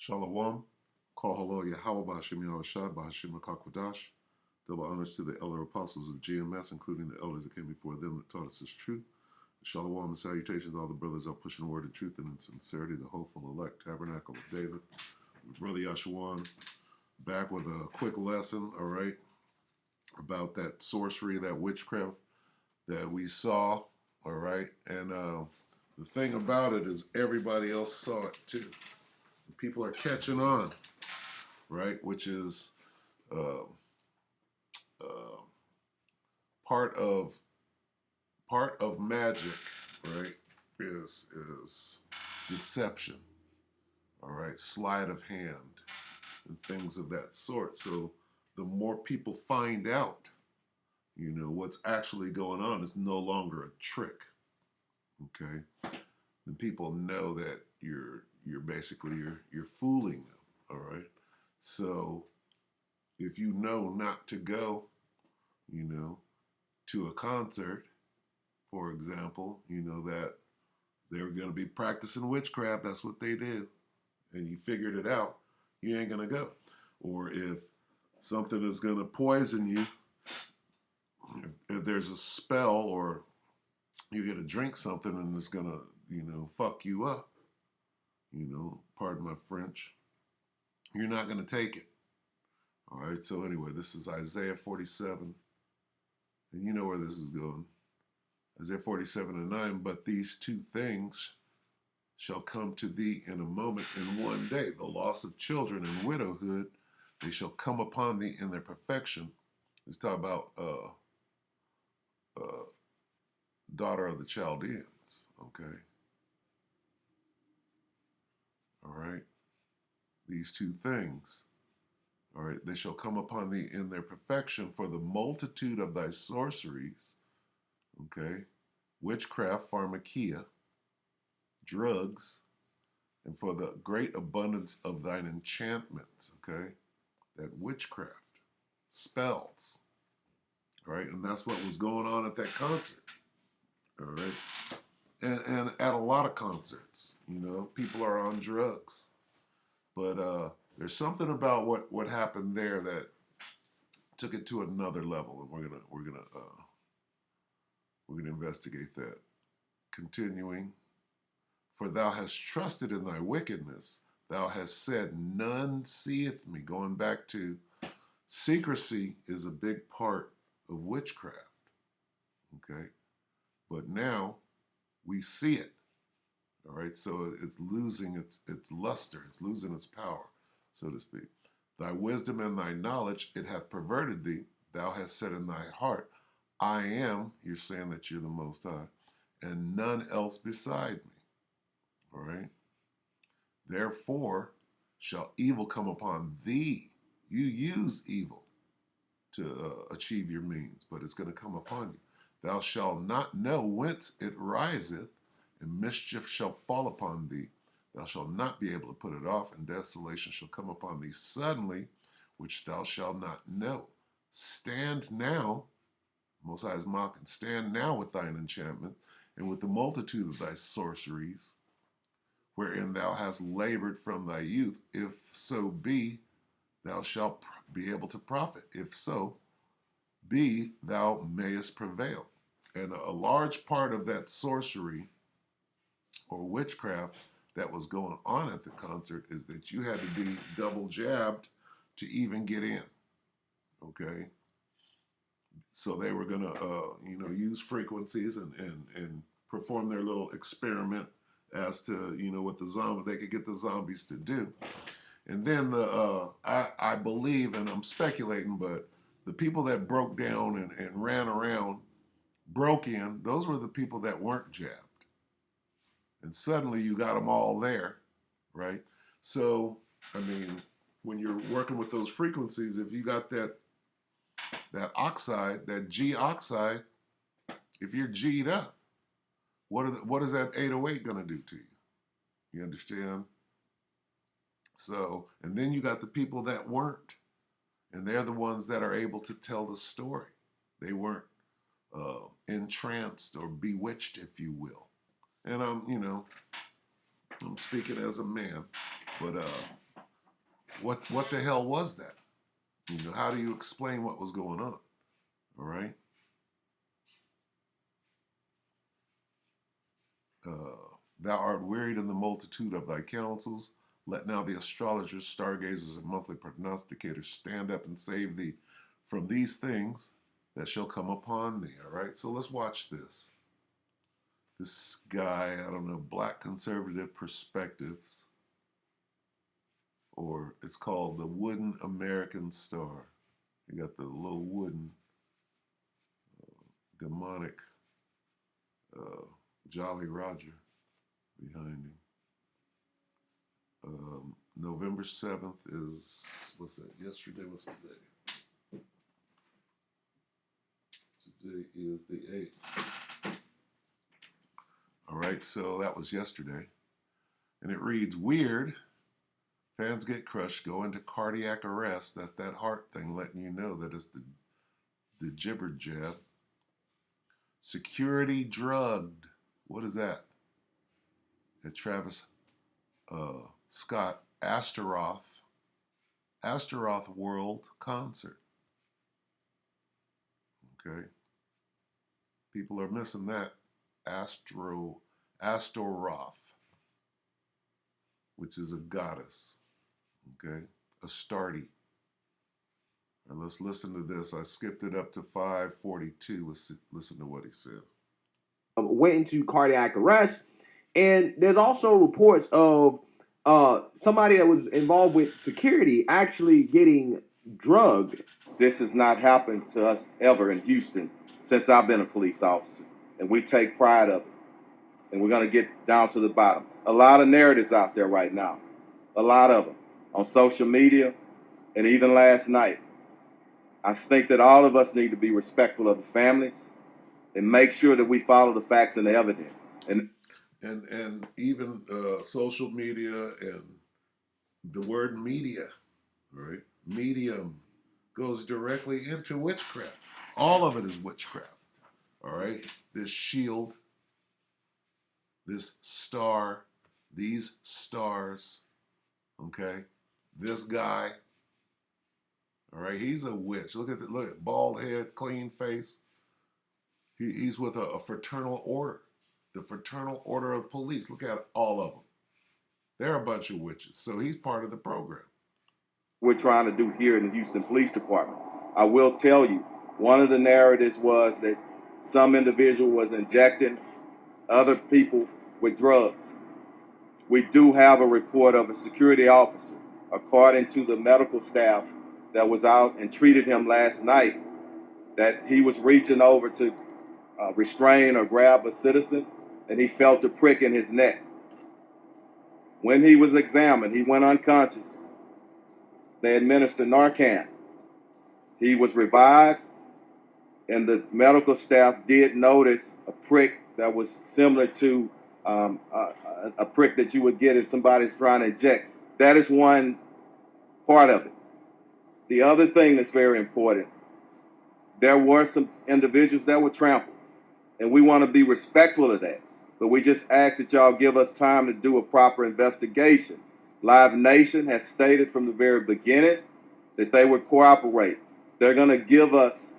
Shalom. Call hello Yahweh Bashim Yahushua Bashim Kakwadash. Double honors to the elder apostles of GMS, including the elders that came before them that taught us this truth. Shalom and salutations to all the brothers out pushing the word of truth and in sincerity, the hopeful elect tabernacle of David. Brother Yashawan back with a quick lesson, all right, about that sorcery, that witchcraft that we saw, all right. And the thing about it is everybody else saw it too. People are catching on, right? Which is uh, uh, part of magic, right? Is deception, all right, sleight of hand, and things of that sort. So the more people find out, what's actually going on, is no longer a trick. Okay, then people know that you're basically you're fooling them. All right, so if you know not to go, to a concert, for example, that they're going to be practicing witchcraft. That's what they do, and you figured it out. You ain't going to go. Or if something is going to poison you, if there's a spell, or you get to drink something and it's going to, fuck you up, pardon my French, you're not going to take it. All right, so anyway, this is Isaiah 47, and you know where this is going. Isaiah 47:9, but these two things shall come to thee in a moment, in one day, the loss of children and widowhood, they shall come upon thee in their perfection. Let's talk about daughter of the Chaldeans, okay? All right, these two things, all right, they shall come upon thee in their perfection, for the multitude of thy sorceries, okay, witchcraft, pharmakia, drugs, and for the great abundance of thine enchantments, okay, that witchcraft, spells, all right, and that's what was going on at that concert, all right, and at a lot of concerts, people are on drugs, but there's something about what happened there that took it to another level, and we're gonna investigate that. Continuing, for thou hast trusted in thy wickedness, thou hast said, none seeth me. Going back to secrecy is a big part of witchcraft, okay? But now we see it, all right? So it's losing its luster, it's losing its power, so to speak. Thy wisdom and thy knowledge, it hath perverted thee. Thou hast said in thy heart, I am, you're saying that you're the Most High, and none else beside me, all right? Therefore shall evil come upon thee. You use evil to achieve your means, but it's going to come upon you. Thou shalt not know whence it riseth, and mischief shall fall upon thee. Thou shalt not be able to put it off, and desolation shall come upon thee suddenly, which thou shalt not know. Stand now, Most High is mocking, stand now with thine enchantment, and with the multitude of thy sorceries, wherein thou hast labored from thy youth, if so be thou shalt be able to profit. If so be thou mayest prevail. And a large part of that sorcery or witchcraft that was going on at the concert is that you had to be double jabbed to even get in, okay? So they were going to, use frequencies and perform their little experiment as to, what the zombie, they could get the zombies to do. And then I believe, and I'm speculating, but the people that broke down and ran around, broke in, those were the people that weren't jabbed. And suddenly you got them all there, right? So, I mean, when you're working with those frequencies, if you got that oxide, that G oxide, if you're G'd up, what is that 808 going to do to you? You understand? So, and then you got the people that weren't, and they're the ones that are able to tell the story. They weren't entranced or bewitched, if you will. And I'm speaking as a man, but what the hell was that? You know, how do you explain what was going on? All right. Thou art wearied in the multitude of thy counsels. Let now the astrologers, stargazers, and monthly prognosticators stand up and save thee from these things that shall come upon thee. All right. So let's watch this. This guy, I don't know, Black Conservative Perspectives, or it's called the Wooden American Star. You got the little wooden demonic Jolly Roger behind him. November 7th is, what's that? Yesterday, what's today? Today is the 8th. All right, so that was yesterday. And it reads, weird. Fans get crushed, go into cardiac arrest. That's that heart thing letting you know that it's the gibber jab. Security drugged. What is that? At Travis Scott Astaroth World Concert. Okay. People are missing that. Astaroth, which is a goddess. Okay. Astarte. And let's listen to this. I skipped it up to 5:42. Let's listen to what he says. Went into cardiac arrest. And there's also reports of somebody that was involved with security actually getting drugged. This has not happened to us ever in Houston since I've been a police officer. And we take pride of it. And we're going to get down to the bottom. A lot of narratives out there right now. A lot of them. On social media and even last night. I think that all of us need to be respectful of the families and make sure that we follow the facts and the evidence. And even social media and the word media, right? Medium goes directly into witchcraft. All of it is witchcraft, all right? This shield, this star, these stars, okay? This guy, all right? He's a witch. Look at bald head, clean face. He's with a fraternal order. The Fraternal Order of Police. Look at all of them. They're a bunch of witches. So he's part of the program. We're trying to do here in the Houston Police Department. I will tell you, one of the narratives was that some individual was injecting other people with drugs. We do have a report of a security officer, according to the medical staff that was out and treated him last night, that he was reaching over to restrain or grab a citizen, and he felt a prick in his neck. When he was examined, he went unconscious. They administered Narcan. He was revived, and the medical staff did notice a prick that was similar to a prick that you would get if somebody's trying to inject. That is one part of it. The other thing that's very important, there were some individuals that were trampled, and we want to be respectful of that. But we just ask that y'all give us time to do a proper investigation. Live Nation has stated from the very beginning that they would cooperate. They're going to give us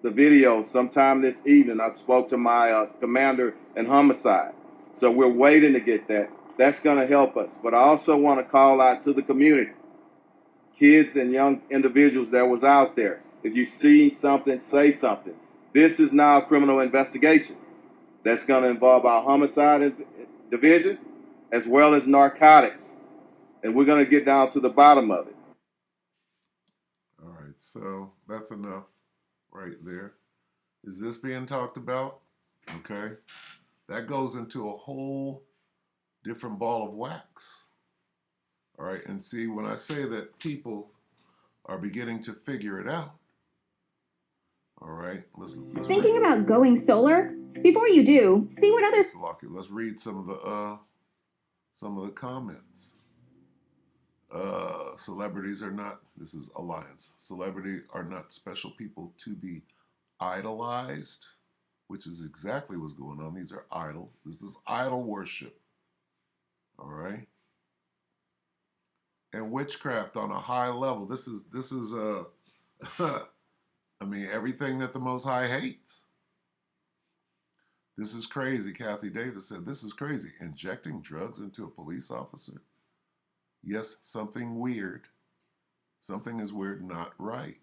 the video sometime this evening. I spoke to my commander in homicide. So we're waiting to get that. That's going to help us. But I also want to call out to the community, kids and young individuals that was out there. If you see something, say something. This is now a criminal investigation that's going to involve our homicide division as well as narcotics. And we're going to get down to the bottom of it. All right, so that's enough right there. Is this being talked about? Okay. That goes into a whole different ball of wax. All right, and see, when I say that people are beginning to figure it out, all right, let's thinking about going solar? Before you do, see what others. Let's read some of the comments. Celebrities are not. This is Alliance. Celebrity are not special people to be idolized, which is exactly what's going on. These are idol. This is idol worship. All right. and witchcraft on a high level. This is I mean, everything that the Most High hates. This is crazy. Kathy Davis said, this is crazy. Injecting drugs into a police officer? Yes, something weird. Something is weird, not right.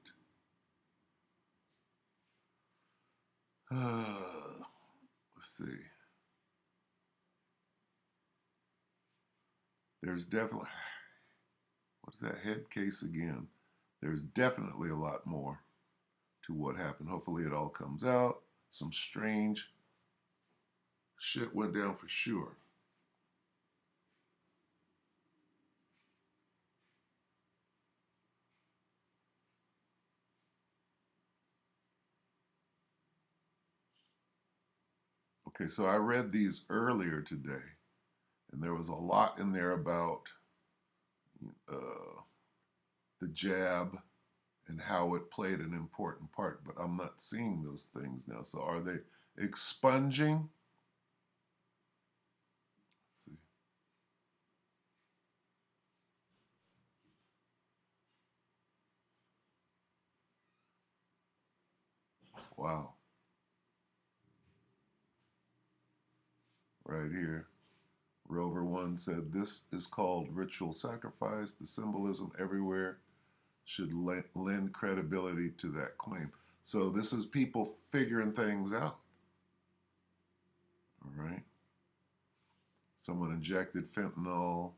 Let's see. There's definitely, what is that head case again? There's definitely a lot more to what happened. Hopefully it all comes out. Some strange shit went down for sure. Okay, so I read these earlier today, and there was a lot in there about the jab and how it played an important part, but I'm not seeing those things now. So are they expunging? Let's see. Wow. Right here. Rover 1 said, this is called ritual sacrifice. The symbolism everywhere should lend credibility to that claim. So this is people figuring things out. All right. Someone injected fentanyl.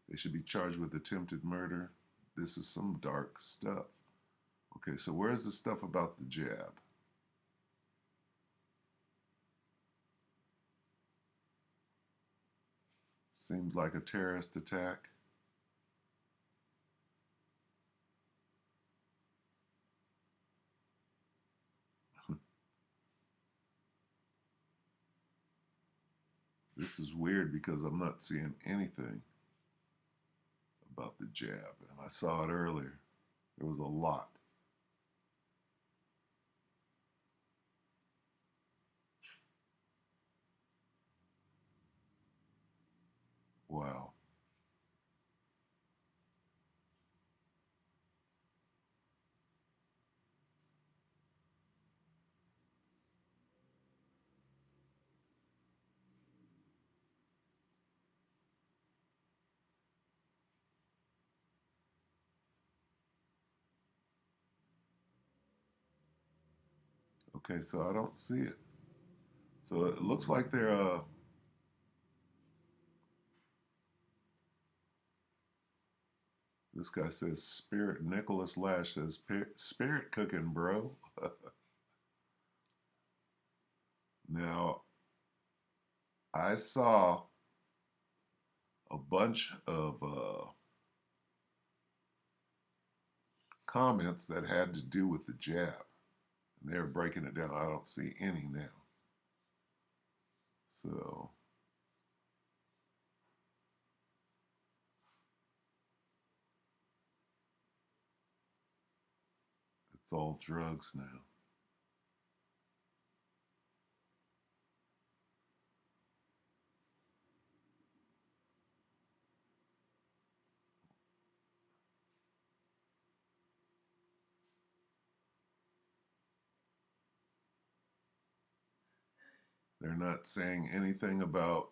They should be charged with attempted murder. This is some dark stuff. Okay, so where's the stuff about the jab? Seems like a terrorist attack. This is weird because I'm not seeing anything about the jab, and I saw it earlier. There was a lot. Wow. Okay, so I don't see it. So it looks like they're this guy says spirit. Nicholas Lash says spirit cooking, bro. Now I saw a bunch of comments that had to do with the jab, and they're breaking it down. I don't see any now. So it's all drugs now. They're not saying anything about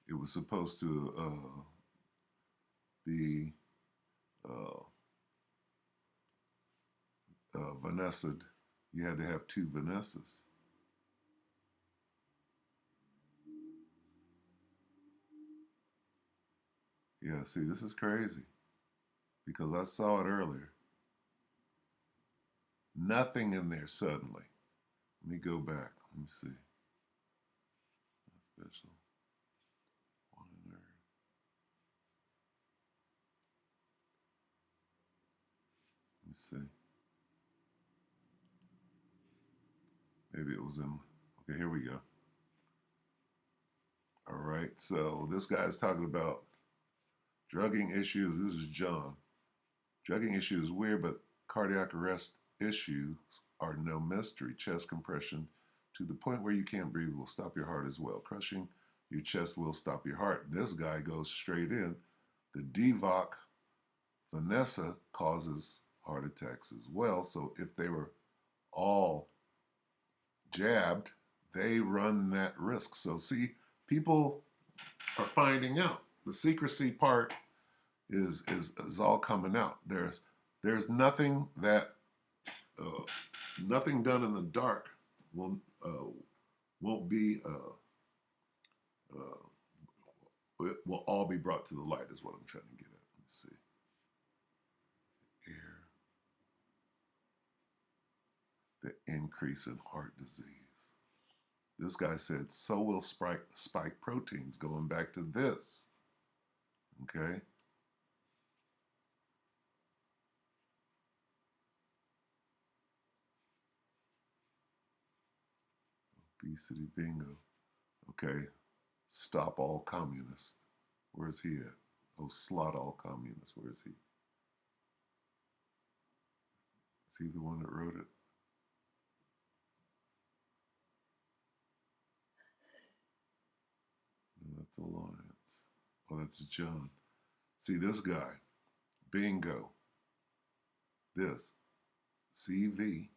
it was supposed to be Vanessa. You had to have two Vanessas. Yeah, see, this is crazy because I saw it earlier. Nothing in there suddenly. Let me go back. Let me see. Special. Let me see. Maybe it was in. Okay, here we go. All right, so this guy's talking about drugging issues. This is John. Drugging issues is weird, but cardiac arrest issues are no mystery. Chest compression to the point where you can't breathe will stop your heart as well. Crushing your chest will stop your heart. This guy goes straight in. The DVOC, Vanessa, causes heart attacks as well. So if they were all jabbed, they run that risk. So see, people are finding out. The secrecy part is all coming out. There's nothing that nothing done in the dark will won't be it will all be brought to the light is what I'm trying to get at. Let's see. Here, the increase in heart disease. This guy said, so will spike proteins, going back to this. Okay? Obesity bingo. Okay. Stop all communists. Where's he at? Oh, slot all communists. Where is he? Is he the one that wrote it? No, that's Alliance. Oh, that's John. See, this guy, bingo. This, CV,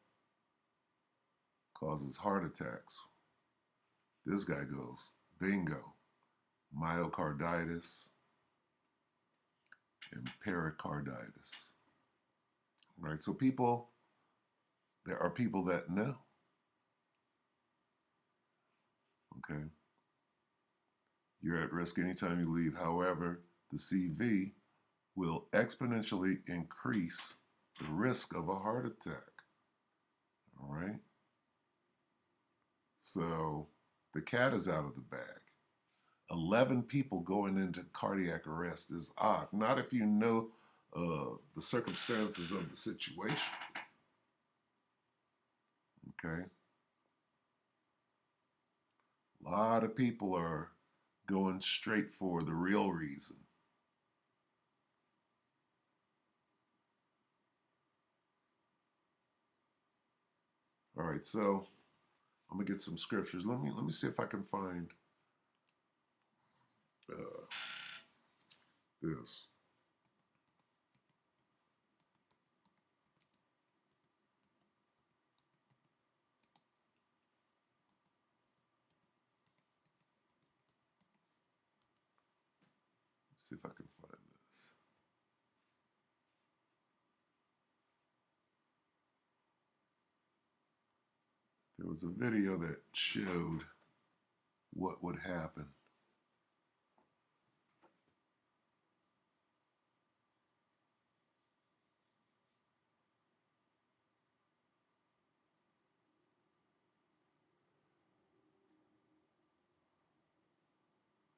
causes heart attacks. This guy goes, bingo, myocarditis and pericarditis. Right? So people, there are people that know. Okay? You're at risk anytime you leave. However, the CV will exponentially increase the risk of a heart attack. All right? So the cat is out of the bag. 11 people going into cardiac arrest is odd. Not if you know the circumstances of the situation. Okay? A lot of people are going straight for the real reason. All right, so I'm gonna get some scriptures. Let me see if I can find this. Let's see if I can find this. There was a video that showed what would happen.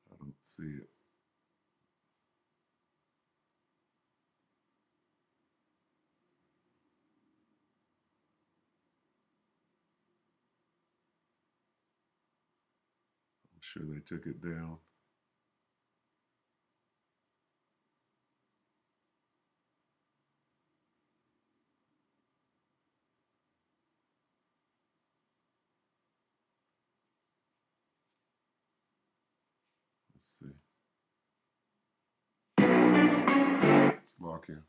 I don't see it. I'm sure they took it down. Let's see. Let's lock in.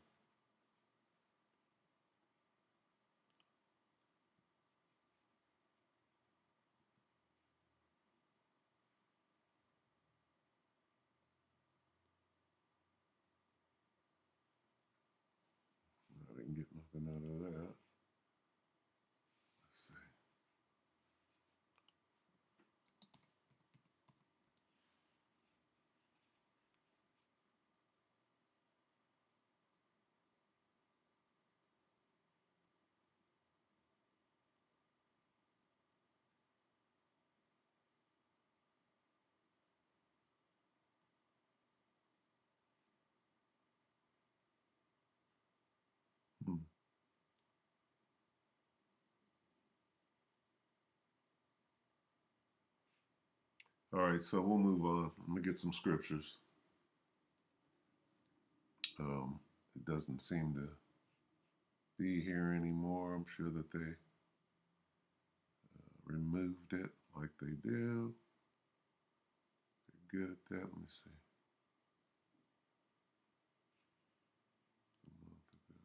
I didn't get nothing out of that. Let's see. Hmm. All right, so we'll move on. I'm gonna get some scriptures. It doesn't seem to be here anymore. I'm sure that they removed it like they do. good at that? Let me see. A month ago.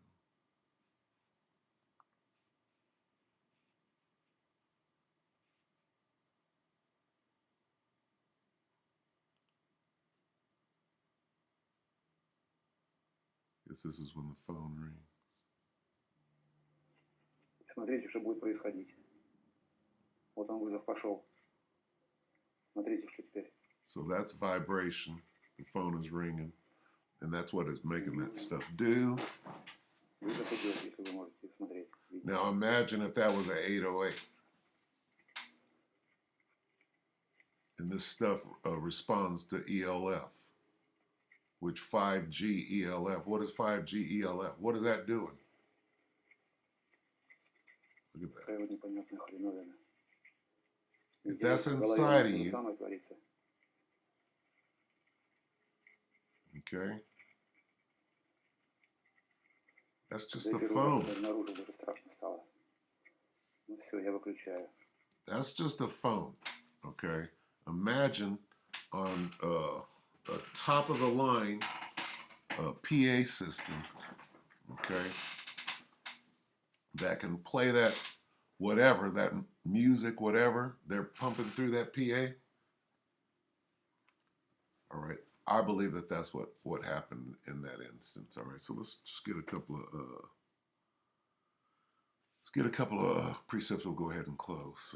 Guess this is when the phone rings. Смотрите, что будет происходить. Вот он вызов пошел. Смотрите, что теперь. So that's vibration. The phone is ringing. And that's what it's making that stuff do. Вызов идет, если вы можете смотреть. Видите. Now imagine if that was an 808. And this stuff responds to ELF, which 5G ELF. What is 5G ELF? What is that doing? Look at that. Такая вот непонятная хреновина. If that's В голове inside of то же you, самое творится. okay, that's just Когда the я первый phone. раз это обнаружил, даже страшно стало. Ну все, я выключаю. That's just a phone, okay? Imagine on a top of the line PA system, okay, that can play that whatever, that music, whatever they're pumping through that PA. All right, I believe that that's what happened in that instance. All right, so let's just get a couple of precepts. We'll go ahead and close.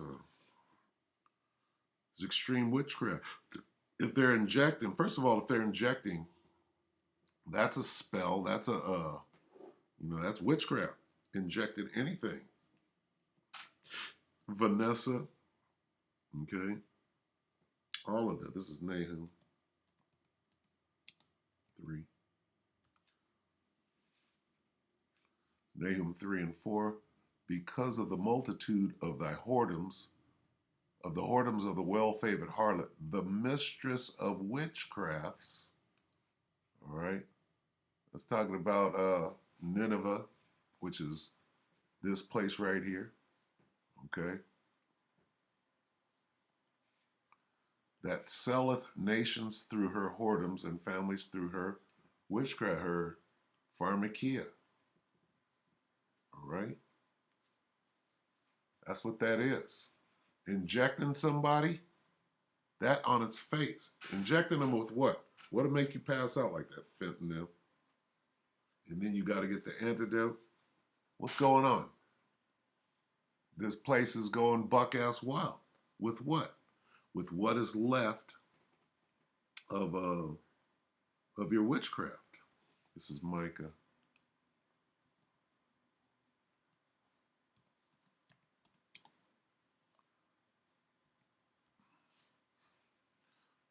It's extreme witchcraft. If they're injecting, first of all, if they're injecting, that's a spell. That's that's witchcraft. Injected anything. Vanessa, okay, all of that. This is Nahum 3. Nahum 3 and 4. Because of the multitude of thy whoredoms, of the whoredoms of the well-favored harlot, the mistress of witchcrafts. All right. That's talking about Nineveh, which is this place right here. Okay. That selleth nations through her whoredoms and families through her witchcraft, her pharmakia. All right. That's what that is. Injecting somebody, that on its face. Injecting them with what? What'll make you pass out like that? Fentanyl. And then you got to get the antidote. What's going on? This place is going buck-ass wild. With what? With what is left of your witchcraft. This is Micah.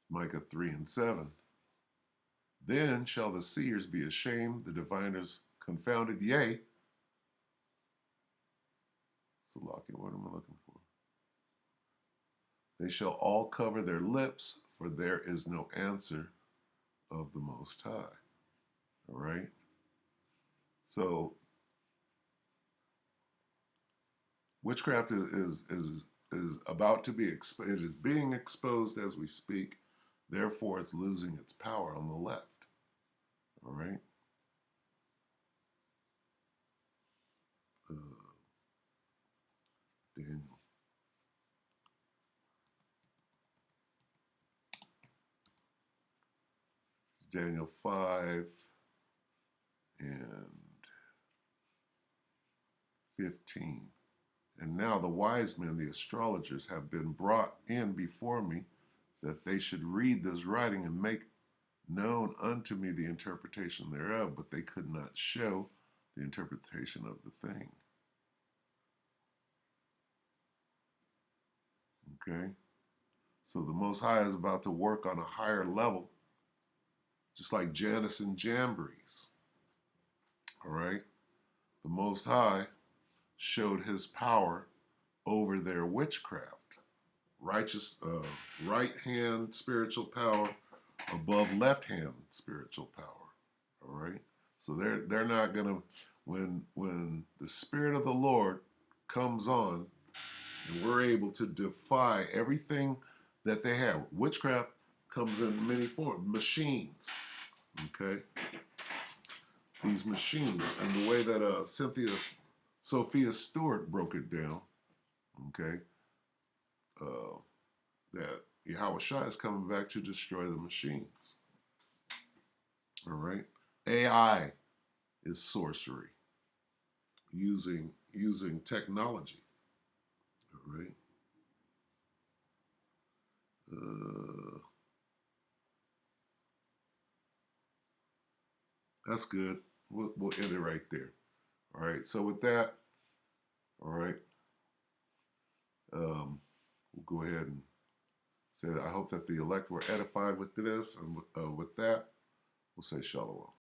Micah 3 and 7. Then shall the seers be ashamed, the diviners confounded, yea. Salaki, what am I looking for? They shall all cover their lips, for there is no answer of the Most High. All right? So, witchcraft is about to be exposed. It is being exposed as we speak. Therefore, it's losing its power on the left. All right? Daniel. Daniel 5 and 15. And now the wise men, the astrologers, have been brought in before me, that they should read this writing and make known unto me the interpretation thereof, but they could not show the interpretation of the thing. Okay? So the Most High is about to work on a higher level, just like Janus and Jambres. All right? The Most High showed his power over their witchcraft. Righteous, right hand spiritual power above left hand spiritual power. All right? So they're not gonna, when the Spirit of the Lord comes on and we're able to defy everything that they have. Witchcraft comes in many forms. Machines, okay? These machines, and the way that Sophia Stewart broke it down, okay, that Yahweh Shai is coming back to destroy the machines. All right? AI is sorcery using technology. All right? That's good. We'll end it right there. All right. So with that, all right, we'll go ahead and say that I hope that the elect were edified with this, and with that, we'll say shalom.